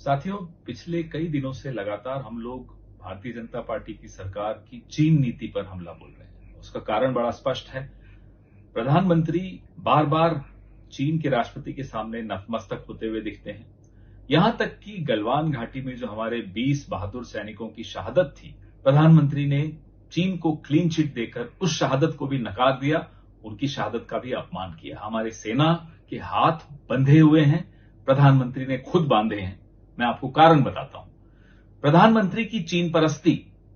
साथियों, पिछले कई दिनों से लगातार हम लोग भारतीय जनता पार्टी की सरकार की चीन नीति पर हमला बोल रहे हैं। उसका कारण बड़ा स्पष्ट है। प्रधानमंत्री बार बार चीन के राष्ट्रपति के सामने नतमस्तक होते हुए दिखते हैं। यहां तक कि गलवान घाटी में जो हमारे 20 बहादुर सैनिकों की शहादत थी, प्रधानमंत्री ने चीन को क्लीन चिट देकर उस शहादत को भी नकार दिया, उनकी शहादत का भी अपमान किया। हमारे सेना के हाथ बंधे हुए हैं, प्रधानमंत्री ने खुद बांधे हैं। मैं आपको कारण बताता हूं। प्रधानमंत्री की चीन परस्ती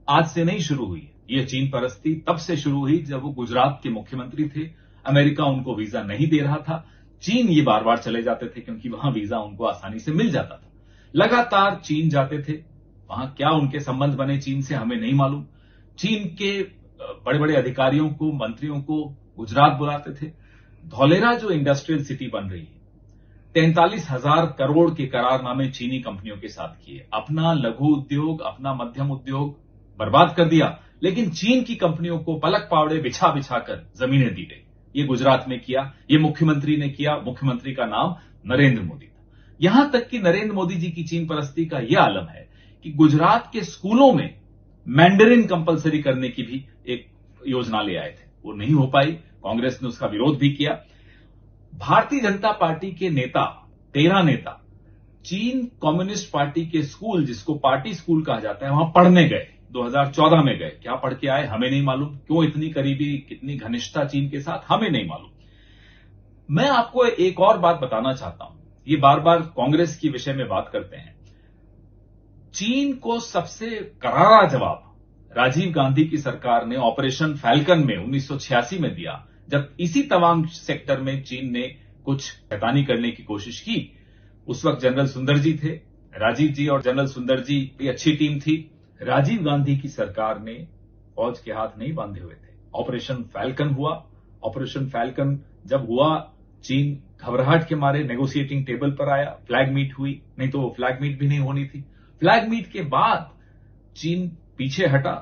आज से नहीं शुरू हुई। यह चीन परस्ती तब से शुरू हुई जब वो गुजरात के मुख्यमंत्री थे। अमेरिका उनको वीजा नहीं दे रहा था। चीन ये बार बार चले जाते थे क्योंकि वहां वीजा उनको आसानी से मिल जाता था। लगातार चीन जाते थे। वहां क्या उनके संबंध बने चीन से हमें नहीं मालूम। चीन के बड़े बड़े अधिकारियों को, मंत्रियों को गुजरात बुलाते थे। धौलेरा जो इंडस्ट्रियल सिटी बन रही है, 43,000 करोड़ के करारनामे चीनी कंपनियों के साथ किए। अपना लघु उद्योग, अपना मध्यम उद्योग बर्बाद कर दिया, लेकिन चीन की कंपनियों को पलक पावड़े बिछा बिछा कर जमीनें दी गई। ये गुजरात में किया, ये मुख्यमंत्री ने किया। मुख्यमंत्री का नाम नरेंद्र मोदी था। यहां तक कि नरेंद्र मोदी जी की चीन परस्ती का यह आलम है कि गुजरात के स्कूलों में मैंडरिन कंपलसरी करने की भी एक योजना ले आए थे। वो नहीं हो पाई। कांग्रेस ने उसका विरोध भी किया। भारतीय जनता पार्टी के नेता, 13 नेता चीन कम्युनिस्ट पार्टी के स्कूल, जिसको पार्टी स्कूल कहा जाता है, वहां पढ़ने गए। 2014 में गए। क्या पढ़ के आए हमें नहीं मालूम। क्यों इतनी करीबी, कितनी घनिष्ठता चीन के साथ, हमें नहीं मालूम। मैं आपको एक और बात बताना चाहता हूं। ये बार बार कांग्रेस के विषय में बात करते हैं। चीन को सबसे करारा जवाब राजीव गांधी की सरकार ने ऑपरेशन फैल्कन में 1986 में दिया, जब इसी तवांग सेक्टर में चीन ने कुछ शैतानी करने की कोशिश की। उस वक्त जनरल सुंदर जी थे। राजीव जी और जनरल सुंदर जी भी अच्छी टीम थी। राजीव गांधी की सरकार ने फौज के हाथ नहीं बांधे हुए थे। ऑपरेशन फैल्कन हुआ। ऑपरेशन फैल्कन जब हुआ, चीन घबराहट के मारे नेगोशिएटिंग टेबल पर आया। फ्लैग मीट हुई, नहीं तो फ्लैग मीट भी नहीं होनी थी। फ्लैग मीट के बाद चीन पीछे हटा।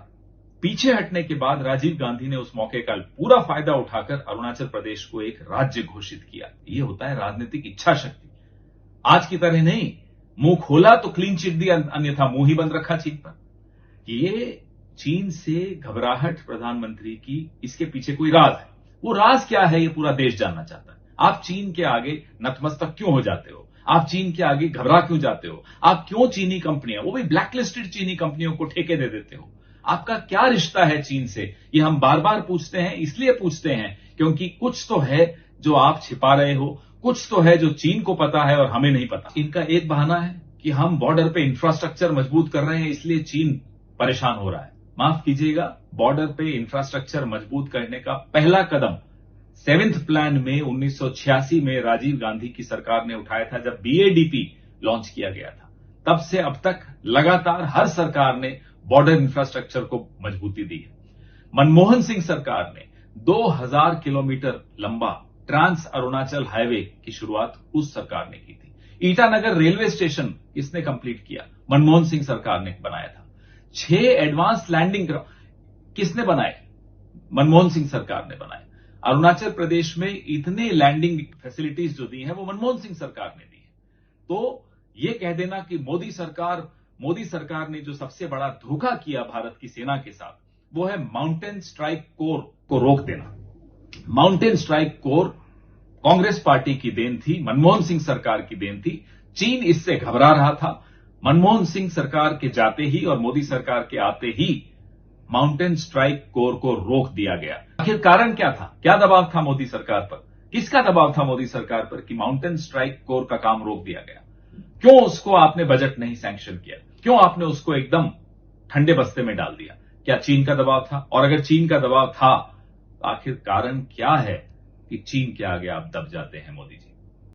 पीछे हटने के बाद राजीव गांधी ने उस मौके का पूरा फायदा उठाकर अरुणाचल प्रदेश को एक राज्य घोषित किया। ये होता है राजनीतिक इच्छा शक्ति। आज की तरह नहीं, मुंह खोला तो क्लीन चिट दी, अन्यथा मुंह ही बंद रखा चीन पर। ये चीन से घबराहट प्रधानमंत्री की, इसके पीछे कोई राज है। वो राज क्या है, ये पूरा देश जानना चाहता है। आप चीन के आगे नतमस्तक क्यों हो जाते हो? आप चीन के आगे घबरा क्यों जाते हो? आप क्यों चीनी कंपनियां, वो भी ब्लैकलिस्टेड चीनी कंपनियों को ठेके दे देते हो? आपका क्या रिश्ता है चीन से? ये हम बार बार पूछते हैं। इसलिए पूछते हैं क्योंकि कुछ तो है जो आप छिपा रहे हो, कुछ तो है जो चीन को पता है और हमें नहीं पता। इनका एक बहाना है कि हम बॉर्डर पे इंफ्रास्ट्रक्चर मजबूत कर रहे हैं, इसलिए चीन परेशान हो रहा है। माफ कीजिएगा, बॉर्डर पे इंफ्रास्ट्रक्चर मजबूत करने का पहला कदम 7th प्लान में 1986 में राजीव गांधी की सरकार ने उठाया था, जब BADP लॉन्च किया गया था। तब से अब तक लगातार हर सरकार ने बॉर्डर इंफ्रास्ट्रक्चर को मजबूती दी है। मनमोहन सिंह सरकार ने 2000 किलोमीटर लंबा ट्रांस अरुणाचल हाईवे की शुरुआत उस सरकार ने की थी। ईटानगर रेलवे स्टेशन इसने कंप्लीट किया, मनमोहन सिंह सरकार ने बनाया था। 6 एडवांस लैंडिंग किसने बनाए? मनमोहन सिंह सरकार ने बनाए। अरुणाचल प्रदेश में इतने लैंडिंग फैसिलिटीज जो दी हैं, वो मनमोहन सिंह सरकार ने दी है। तो ये कह देना कि मोदी सरकार ने जो सबसे बड़ा धोखा किया भारत की सेना के साथ, वो है माउंटेन स्ट्राइक कोर को रोक देना। Mountain strike corps Congress party की देन थी, मनमोहन सिंह सरकार की देन थी। चीन इससे घबरा रहा था। मनमोहन सिंह सरकार के जाते ही और मोदी सरकार के आते ही माउंटेन स्ट्राइक कोर को रोक दिया गया। आखिर कारण क्या था? क्या दबाव था मोदी सरकार पर? किसका दबाव था मोदी सरकार पर कि माउंटेन स्ट्राइक कोर का काम रोक दिया गया? क्यों उसको आपने बजट नहीं सैंक्शन किया? क्यों आपने उसको एकदम ठंडे बस्ते में डाल दिया? क्या चीन का दबाव था? और अगर चीन का दबाव था, तो आखिर कारण क्या है कि चीन के आगे आप दब जाते हैं, मोदी जी?